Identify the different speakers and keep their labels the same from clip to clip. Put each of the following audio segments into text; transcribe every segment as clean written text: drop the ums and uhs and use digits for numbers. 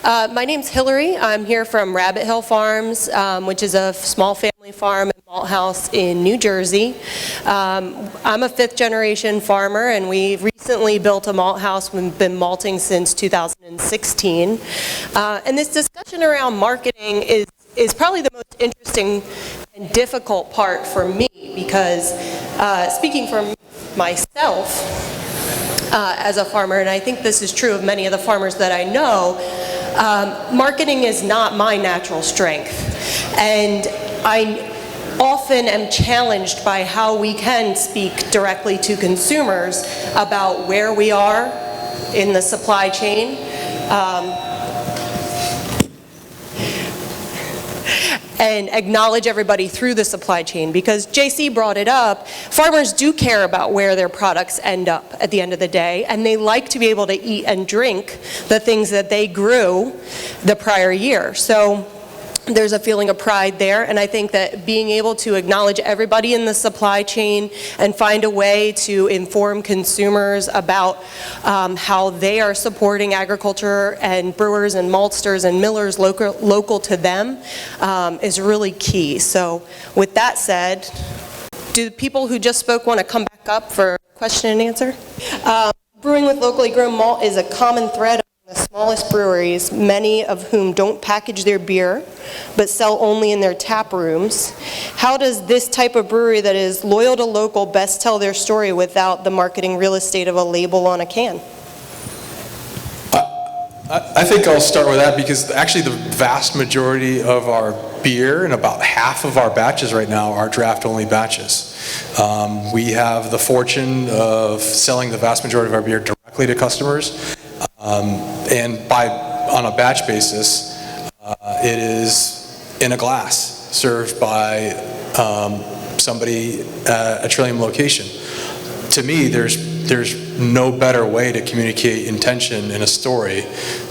Speaker 1: My name's Hillary. I'm here from Rabbit Hill Farms, which is a small family farm and malt house in New Jersey. I'm a fifth-generation farmer, and we've recently built a malt house. We've been malting since 2016. And this discussion around marketing is probably the most interesting and difficult part for me because, speaking for myself, as a farmer, and I think this is true of many of the farmers that I know, marketing is not my natural strength. And I often am challenged by how we can speak directly to consumers about where we are in the supply chain. And acknowledge everybody through the supply chain, because JC brought it up, farmers do care about where their products end up at the end of the day, and they like to be able to eat and drink the things that they grew the prior year. So there's a feeling of pride there, and I think that being able to acknowledge everybody in the supply chain and find a way to inform consumers about how they are supporting agriculture and brewers and maltsters and millers local to them is really key. So with that said, do the people who just spoke want to come back up for question and answer? Brewing with locally grown malt is a common thread among the smallest breweries, many of whom don't package their beer but sell only in their tap rooms. How does this type of brewery that is loyal to local best tell their story without the marketing real estate of a label on a can?
Speaker 2: I think I'll start with that, because actually the vast majority of our beer and about half of our batches right now are draft-only batches. We have the fortune of selling the vast majority of our beer directly to customers, and on a batch basis, it is in a glass served by somebody at a Trillium location. To me, there's no better way to communicate intention in a story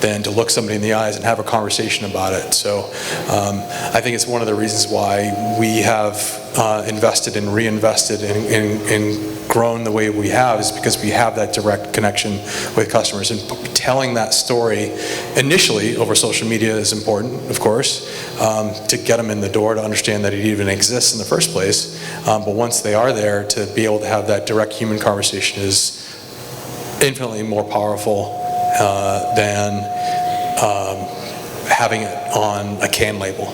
Speaker 2: than to look somebody in the eyes and have a conversation about it. So I think it's one of the reasons why we have invested and reinvested and grown the way we have, is because we have that direct connection with customers. And telling that story initially over social media is important, of course, to get them in the door, to understand that it even exists in the first place. But once they are there, to be able to have that direct human conversation is infinitely more powerful than having it on a can label.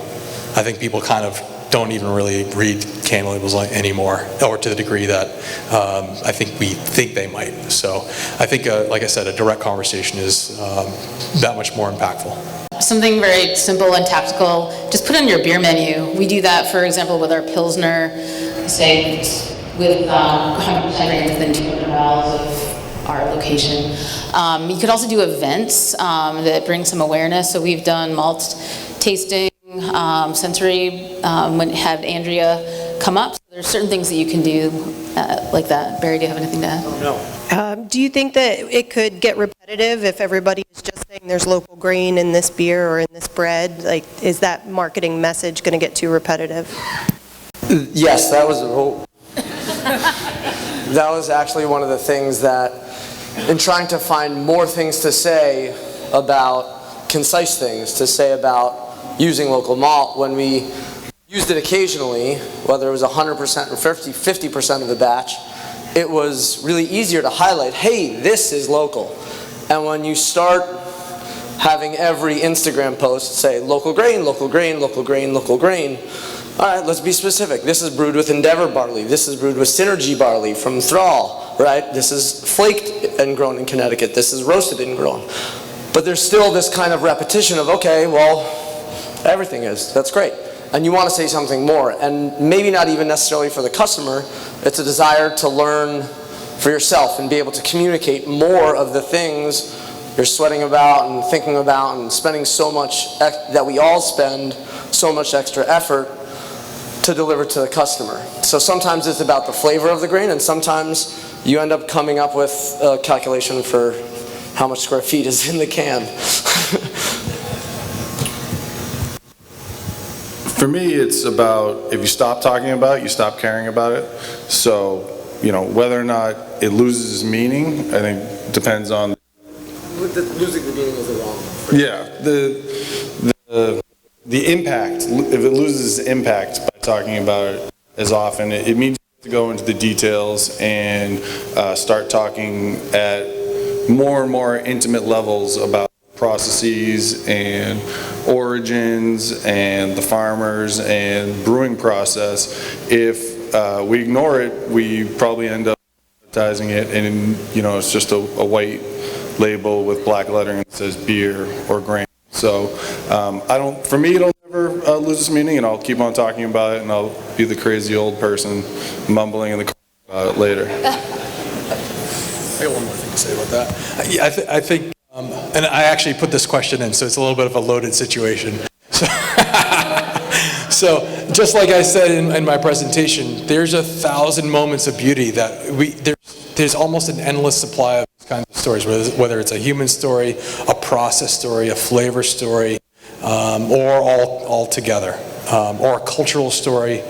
Speaker 2: I think people kind of don't even really read can labels anymore, or to the degree that I think we think they might. So I think, like I said, a direct conversation is that much more impactful.
Speaker 3: Something very simple and tactical, just put on your beer menu. We do that, for example, with our Pilsner, say with 100% grain within 200 miles of our location. You could also do events that bring some awareness. So we've done malt tasting, sensory, when had Andrea come up. So there's certain things that you can do like that. Barry, do you have anything to add?
Speaker 2: No.
Speaker 1: Do you think that it could get repetitive if everybody is just saying there's local grain in this beer or in this bread? Like, is that marketing message going to get too repetitive?
Speaker 4: Yes, that was that was actually one of the things that, in trying to find more things to say about concise things, to say about using local malt, when we used it occasionally, whether it was 100% or 50% of the batch, it was really easier to highlight, hey, this is local. And when you start having every Instagram post say local grain, local grain, local grain, local grain, all right, let's be specific. This is brewed with Endeavor barley. This is brewed with Synergy barley from Thrall, right? This is flaked and grown in Connecticut. This is roasted and grown. But there's still this kind of repetition of, okay, well, everything is. That's great. And you want to say something more. And maybe not even necessarily for the customer. It's a desire to learn for yourself and be able to communicate more of the things you're sweating about and thinking about and spending so much, that we all spend so much extra effort to deliver to the customer. So sometimes it's about the flavor of the grain, and sometimes you end up coming up with a calculation for how much square feet is in the can.
Speaker 5: For me, it's about, if you stop talking about it, you stop caring about it. So, you know, whether or not it loses meaning, I think depends on...
Speaker 4: Losing the meaning is the wrong
Speaker 5: Yeah, the impact, if it loses impact by talking about it as often, it means you have to go into the details and start talking at more and more intimate levels about processes and origins and the farmers and brewing process. If we ignore it, we probably end up advertising it, and it's just a white label with black lettering that says beer or grain. So for me, it'll never lose its meaning, and I'll keep on talking about it, and I'll be the crazy old person mumbling in the car about it later.
Speaker 2: I got one more thing to say about that. Yeah, I think, and I actually put this question in, so it's a little bit of a loaded situation. So just like I said in my presentation, there's 1,000 moments of beauty that there's almost an endless supply of these kinds of stories, whether it's a human story, a process story, a flavor story, or all together, or a cultural story.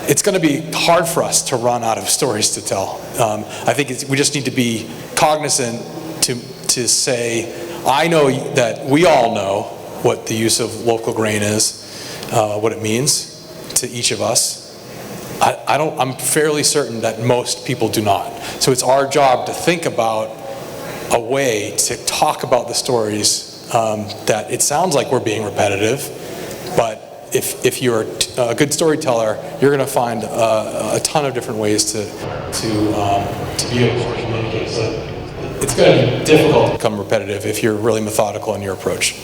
Speaker 2: It's going to be hard for us to run out of stories to tell. I think we just need to be cognizant to say, I know that we all know what the use of local grain is, what it means to each of us. I'm fairly certain that most people do not. So it's our job to think about a way to talk about the stories that it sounds like we're being repetitive, but if you're a good storyteller, you're going to find a ton of different ways to be able to communicate. So it's going to be difficult to become repetitive if you're really methodical in your approach.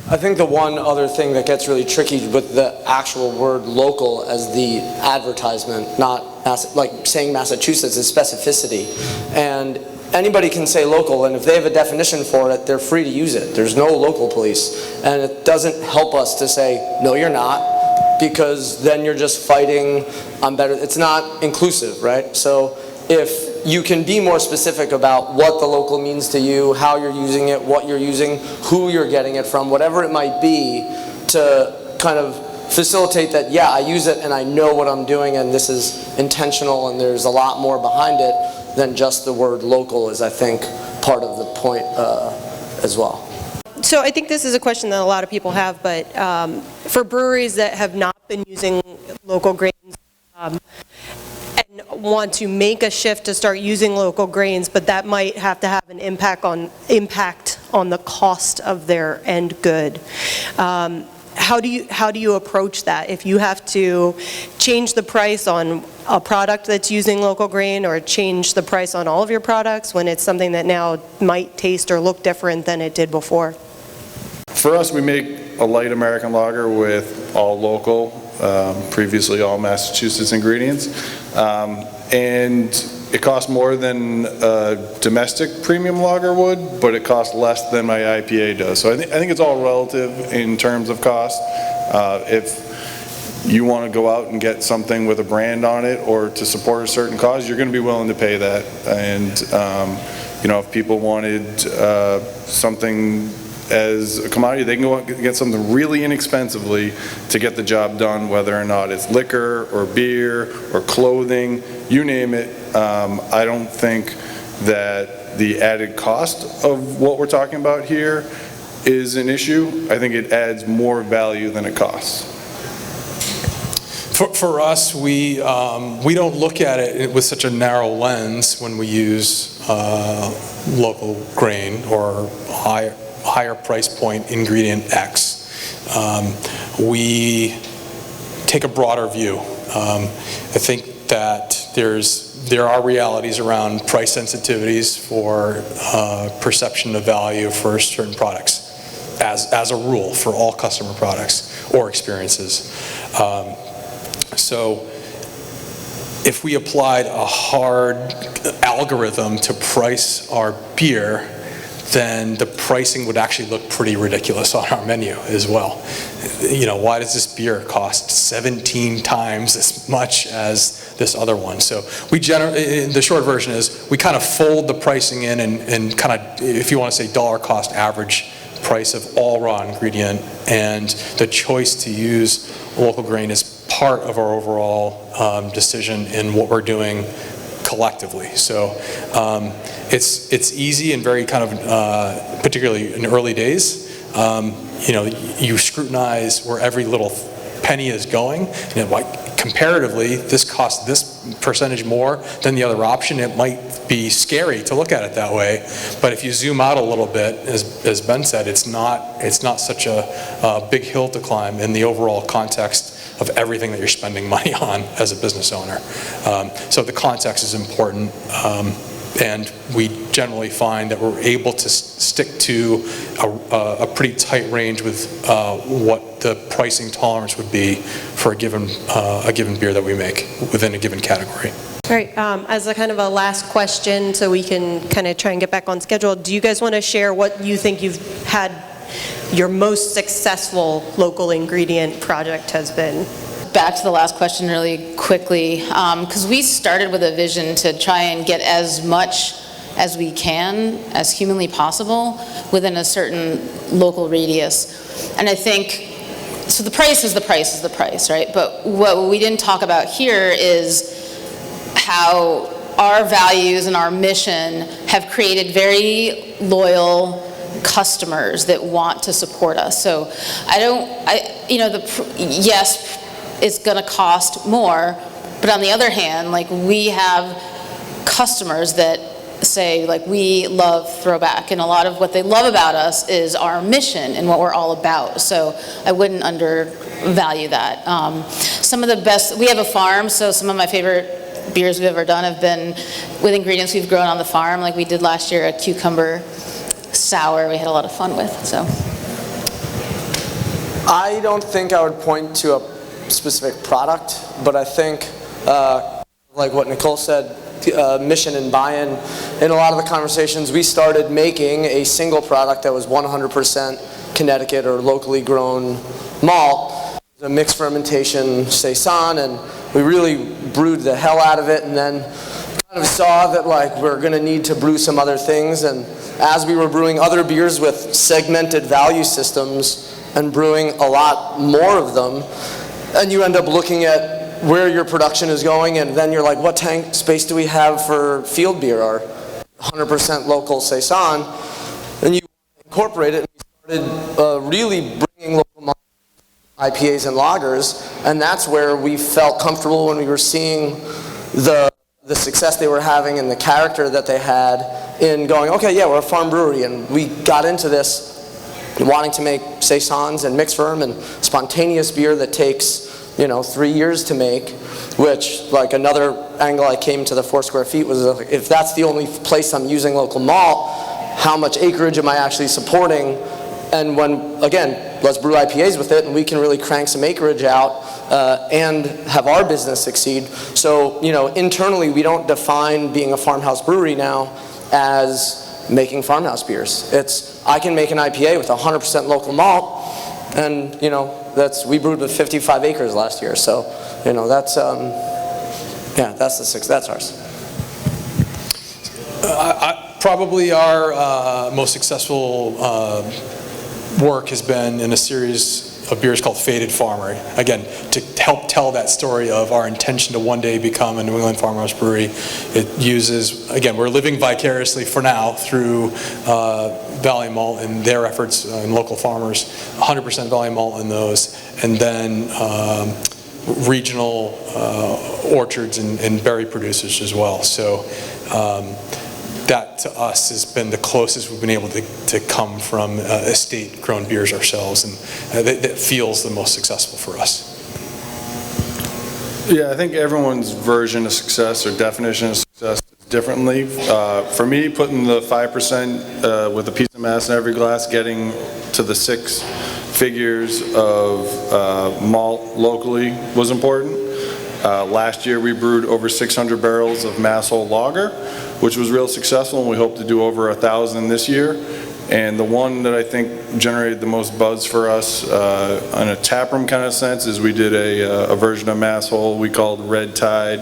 Speaker 4: I think the one other thing that gets really tricky with the actual word local as the advertisement, not like saying Massachusetts, is specificity. And anybody can say local, and if they have a definition for it, they're free to use it. There's no local police. And it doesn't help us to say, no, you're not, because then you're just fighting on better. It's not inclusive, right? So if you can be more specific about what the local means to you, how you're using it, what you're using, who you're getting it from, whatever it might be, to kind of facilitate that, yeah, I use it and I know what I'm doing and this is intentional and there's a lot more behind it than just the word local is, I think, part of the point as well.
Speaker 1: So I think this is a question that a lot of people have, but for breweries that have not been using local grains, and want to make a shift to start using local grains, but that might have to have an impact on the cost of their end good. How do you approach that? If you have to change the price on a product that's using local grain, or change the price on all of your products when it's something that now might taste or look different than it did before?
Speaker 5: For us, we make a light American lager with all local, previously all Massachusetts ingredients, and it costs more than a domestic premium lager would, but it costs less than my IPA does. So I think it's all relative in terms of cost. If you want to go out and get something with a brand on it or to support a certain cause, you're going to be willing to pay that. And if people wanted something as a commodity, they can go out and get something really inexpensively to get the job done, whether or not it's liquor or beer or clothing, you name it. I don't think that the added cost of what we're talking about here is an issue. I think it adds more value than it costs.
Speaker 2: For us, we don't look at it with such a narrow lens when we use local grain or higher price point ingredient X. We take a broader view. I think that there are realities around price sensitivities for perception of value for certain products, as a rule for all customer products or experiences. So if we applied a hard algorithm to price our beer, then the pricing would actually look pretty ridiculous on our menu as well. Why does this beer cost 17 times as much as this other one? So the short version is we kind of fold the pricing in and kind of, if you want to say dollar cost average price of all raw ingredient, and the choice to use local grain is part of our overall decision in what we're doing collectively. So it's easy and very kind of, particularly in early days, you scrutinize where every little penny is going, and like comparatively, this costs this percentage more than the other option. It might be scary to look at it that way, but if you zoom out a little bit, as Ben said, it's not such a big hill to climb in the overall context of everything that you're spending money on as a business owner. So the context is important, and we generally find that we're able to stick to a pretty tight range with what the pricing tolerance would be for a given beer that we make within a given category.
Speaker 1: All right, as a kind of a last question, so we can kind of try and get back on schedule, do you guys want to share what you think you've had your most successful local ingredient project has been?
Speaker 3: Back to the last question really quickly, because we started with a vision to try and get as much as we can, as humanly possible, within a certain local radius. And I think, so the price is the price is the price, right? But what we didn't talk about here is how our values and our mission have created very loyal customers that want to support us. So yes, it's going to cost more, but on the other hand, like, we have customers that say, like, we love Throwback, and a lot of what they love about us is our mission and what we're all about. So I wouldn't undervalue that. Some of the best, we have a farm, so some of my favorite beers we've ever done have been with ingredients we've grown on the farm. Like we did last year, a cucumber sour we had a lot of fun with. So
Speaker 4: I don't think I would point to a specific product, but I think, like what Nicole said, mission and buy-in. In a lot of the conversations, we started making a single product that was 100% Connecticut or locally grown malt, a mixed fermentation saison, and we really brewed the hell out of it, and then kind of saw that, like, we're going to need to brew some other things. And as we were brewing other beers with segmented value systems and brewing a lot more of them, and you end up looking at where your production is going, and then you're like, what tank space do we have for field beer, our 100% local saison? And you incorporate it, and we started really bringing local malt IPAs and lagers, and that's where we felt comfortable when we were seeing the success they were having and the character that they had in going, okay, yeah, we're a farm brewery, and we got into this wanting to make saisons and mixed ferm and spontaneous beer that takes 3 years to make, which, like, another angle I came to the 4 square feet was, if that's the only place I'm using local malt, how much acreage am I actually supporting? And when, again, let's brew IPAs with it, and we can really crank some acreage out and have our business succeed. So, internally, we don't define being a farmhouse brewery now as making farmhouse beers. It's, I can make an IPA with 100% local malt, and, we brewed with 55 acres last year. So, that's, that's ours.
Speaker 2: Probably our most successful work has been in a series of beers called Faded Farmer. Again, to help tell that story of our intention to one day become a New England farmhouse brewery. It uses, again, we're living vicariously for now through Valley Malt and their efforts in local farmers, 100% Valley Malt in those, and then regional orchards and berry producers as well. So that to us has been the closest we've been able to come from estate-grown beers ourselves, and that feels the most successful for us.
Speaker 5: Yeah, I think everyone's version of success or definition of success is differently. For me, putting the 5% with a piece of mass in every glass, getting to the 6 figures of malt locally was important. Last year we brewed over 600 barrels of mass whole lager, which was real successful, and we hope to do over 1,000 this year. And the one that I think generated the most buzz for us in a taproom kind of sense is we did a version of mass whole we called Red Tide,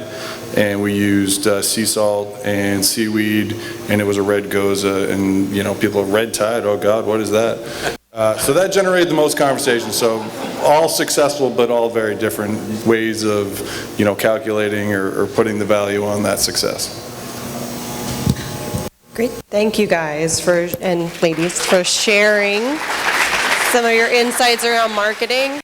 Speaker 5: and we used sea salt and seaweed, and it was a red goza, and people, Red Tide, oh God, what is that? So that generated the most conversation. So all successful, but all very different ways of, calculating or putting the value on that success.
Speaker 1: Great. Thank you guys and ladies for sharing some of your insights around marketing.